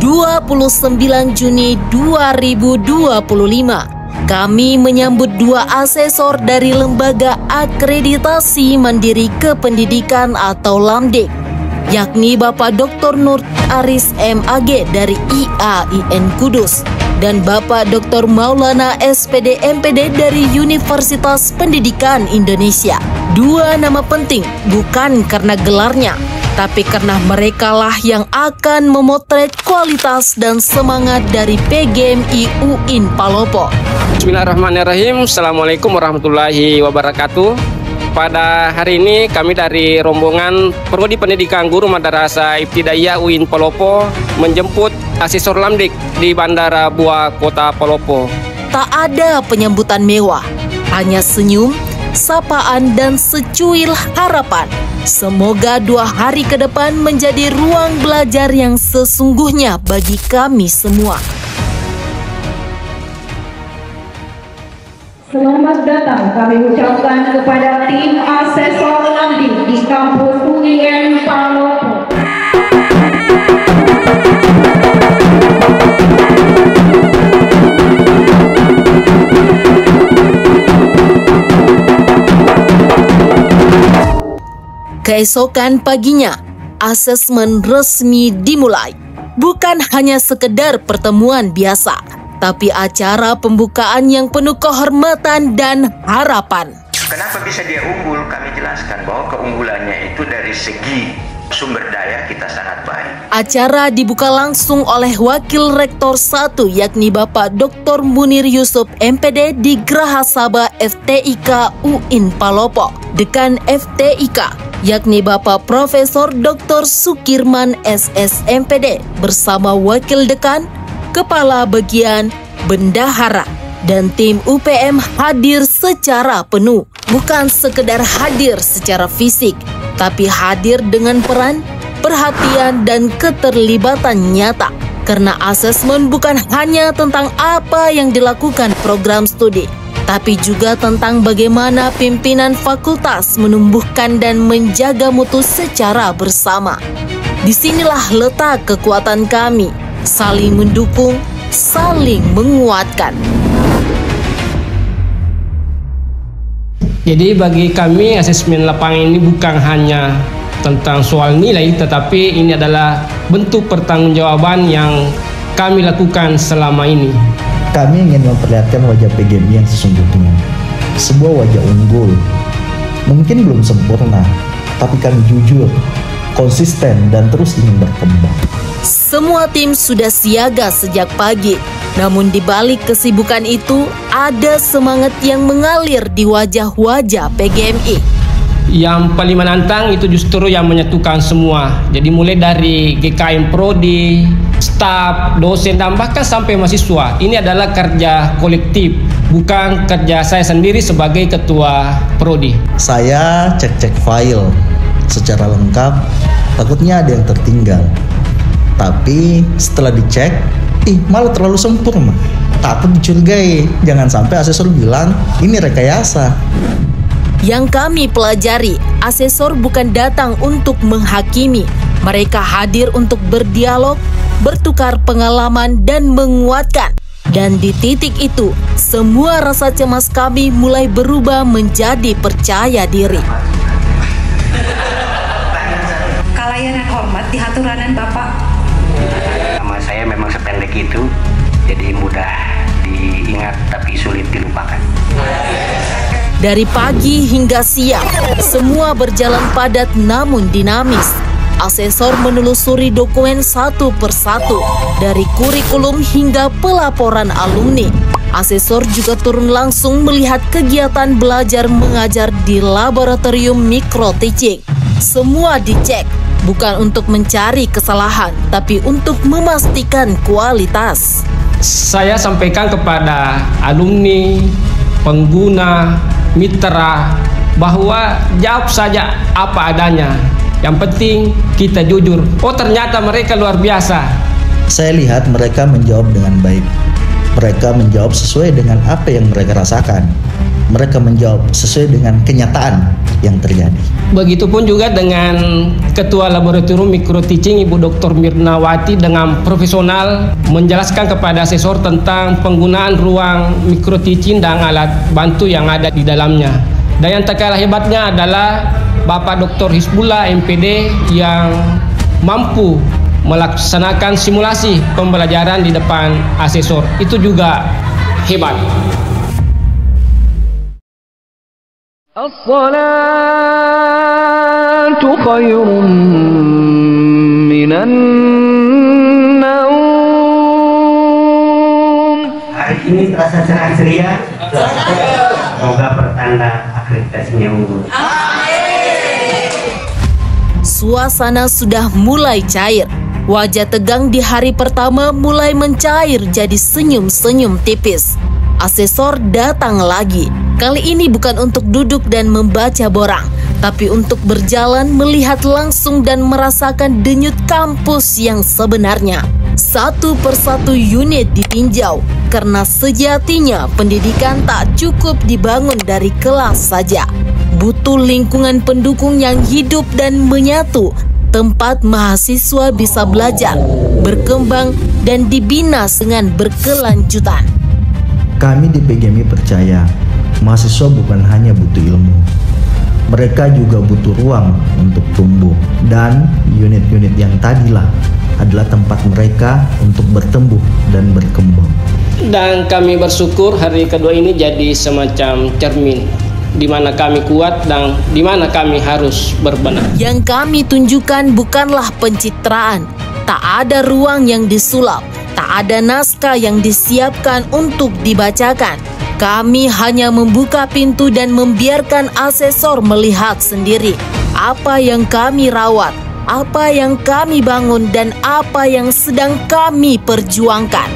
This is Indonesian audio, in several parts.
29 Juni 2025, kami menyambut dua asesor dari Lembaga Akreditasi Mandiri Kependidikan atau LAMDIK, yakni Bapak Dr. Nur Aris MAG dari IAIN Kudus dan Bapak Dr. Maulana SPD MPD dari Universitas Pendidikan Indonesia. Dua nama penting bukan karena gelarnya, tapi karena merekalah yang akan memotret kualitas dan semangat dari PGMI UIN Palopo. Bismillahirrahmanirrahim. Assalamualaikum warahmatullahi wabarakatuh. Pada hari ini kami dari rombongan Prodi Pendidikan Guru Madrasah Ibtidaiyah UIN Palopo menjemput asesor LAMDIK di Bandara Buah Kota Palopo. Tak ada penyambutan mewah, hanya senyum, sapaan dan secuil harapan. Semoga 2 hari ke depan menjadi ruang belajar yang sesungguhnya bagi kami semua. Selamat datang kami ucapkan kepada tim asesor LAMDIK di kampus UIN Palopo. Keesokan paginya, asesmen resmi dimulai. Bukan hanya sekedar pertemuan biasa, tapi acara pembukaan yang penuh kehormatan dan harapan. Kenapa bisa dia unggul? Kami jelaskan bahwa keunggulannya itu dari segi sumber daya kita sangat baik. Acara dibuka langsung oleh Wakil Rektor 1 yakni Bapak Dr. Munir Yusuf MPD di Geraha Sabah FTIK UIN Palopo. Dekan FTIK yakni Bapak Profesor Dr. Sukirman SS MPD bersama Wakil Dekan, Kepala Bagian, Bendahara, dan tim UPM hadir secara penuh. Bukan sekedar hadir secara fisik, tapi hadir dengan peran, perhatian, dan keterlibatan nyata. Karena asesmen bukan hanya tentang apa yang dilakukan program studi, tapi juga tentang bagaimana pimpinan fakultas menumbuhkan dan menjaga mutu secara bersama. Disinilah letak kekuatan kami, saling mendukung, saling menguatkan. Jadi bagi kami asesmen lapangan ini bukan hanya tentang soal nilai, tetapi ini adalah bentuk pertanggungjawaban yang kami lakukan selama ini. Kami ingin memperlihatkan wajah PGMI yang sesungguhnya, sebuah wajah unggul. Mungkin belum sempurna, tapi kami jujur, konsisten, dan terus ingin berkembang. Semua tim sudah siaga sejak pagi, namun di balik kesibukan itu ada semangat yang mengalir di wajah-wajah PGMI. Yang paling menantang itu justru yang menyatukan semua. Jadi mulai dari GKM Prodi, staf, dosen, dan bahkan sampai mahasiswa. Ini adalah kerja kolektif, bukan kerja saya sendiri sebagai ketua Prodi. Saya cek-cek file secara lengkap, takutnya ada yang tertinggal. Tapi setelah dicek, malah terlalu sempurna. Takut dicurigai, jangan sampai asesor bilang ini rekayasa. Yang kami pelajari, asesor bukan datang untuk menghakimi. Mereka hadir untuk berdialog, bertukar pengalaman, dan menguatkan. Dan di titik itu, semua rasa cemas kami mulai berubah menjadi percaya diri. Kalayan dan hormat di haturanan Bapak. Nama saya memang sependek itu, jadi mudah diingat tapi sulit dilupakan. Dari pagi hingga siang, semua berjalan padat namun dinamis. Asesor menelusuri dokumen satu persatu, dari kurikulum hingga pelaporan alumni. Asesor juga turun langsung melihat kegiatan belajar mengajar di laboratorium micro teaching. Semua dicek, bukan untuk mencari kesalahan, tapi untuk memastikan kualitas. Saya sampaikan kepada alumni, pengguna, mitra, bahwa jawab saja apa adanya. Yang penting kita jujur. Oh, ternyata mereka luar biasa. Saya lihat mereka menjawab dengan baik. Mereka menjawab sesuai dengan apa yang mereka rasakan. Mereka menjawab sesuai dengan kenyataan yang terjadi. Begitupun juga dengan Ketua Laboratorium Micro Teaching Ibu Dr. Mirnawati dengan profesional menjelaskan kepada asesor tentang penggunaan ruang micro teaching dan alat bantu yang ada di dalamnya. Dan yang tak kalah hebatnya adalah Bapak Dr. Hizbullah MPD yang mampu melaksanakan simulasi pembelajaran di depan asesor. Itu juga hebat. As-salatu khairum minan naum. Hari ini terasa cerah ceria. Semoga pertanda akreditasinya unggul. Suasana sudah mulai cair. Wajah tegang di hari pertama mulai mencair jadi senyum-senyum tipis. Asesor datang lagi. Kali ini bukan untuk duduk dan membaca borang, tapi untuk berjalan melihat langsung dan merasakan denyut kampus yang sebenarnya. Satu persatu unit ditinjau, karena sejatinya pendidikan tak cukup dibangun dari kelas saja. Butuh lingkungan pendukung yang hidup dan menyatu, tempat mahasiswa bisa belajar, berkembang, dan dibina dengan berkelanjutan. Kami di PGMI percaya, mahasiswa bukan hanya butuh ilmu, mereka juga butuh ruang untuk tumbuh. Dan unit-unit yang tadilah adalah tempat mereka untuk bertumbuh dan berkembang. Dan kami bersyukur hari kedua ini jadi semacam cermin, di mana kami kuat dan di mana kami harus berbenah. Yang kami tunjukkan bukanlah pencitraan, tak ada ruang yang disulap, tak ada naskah yang disiapkan untuk dibacakan. Kami hanya membuka pintu dan membiarkan asesor melihat sendiri apa yang kami rawat, apa yang kami bangun, dan apa yang sedang kami perjuangkan.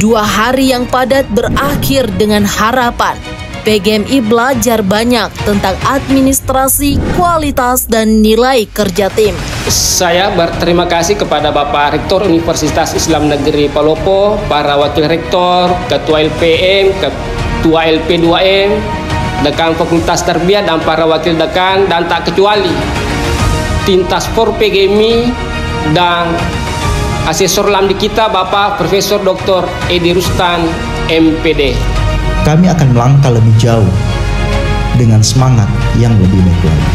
2 hari yang padat berakhir dengan harapan. PGMI belajar banyak tentang administrasi, kualitas, dan nilai kerja tim. Saya berterima kasih kepada Bapak Rektor Universitas Islam Negeri Palopo, para wakil rektor, ketua LPM, ketua LP2M, dekan Fakultas Tarbiyah dan para wakil dekan, dan tak kecuali tim Task Force PGMI dan asesor lamdi kita Bapak Profesor Dr. Edi Rustan MPD. Kami akan melangkah lebih jauh dengan semangat yang lebih baik lagi.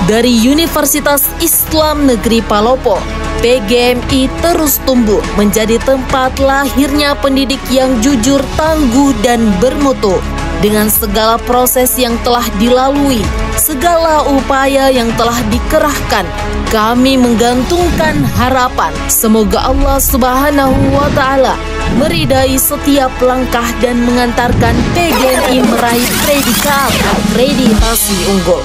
Dari Universitas Islam Negeri Palopo, PGMI terus tumbuh menjadi tempat lahirnya pendidik yang jujur, tangguh, dan bermutu. Dengan segala proses yang telah dilalui, segala upaya yang telah dikerahkan, kami menggantungkan harapan semoga Allah Subhanahu wa Ta'ala meridai setiap langkah dan mengantarkan PGMI meraih predikat akreditasi unggul.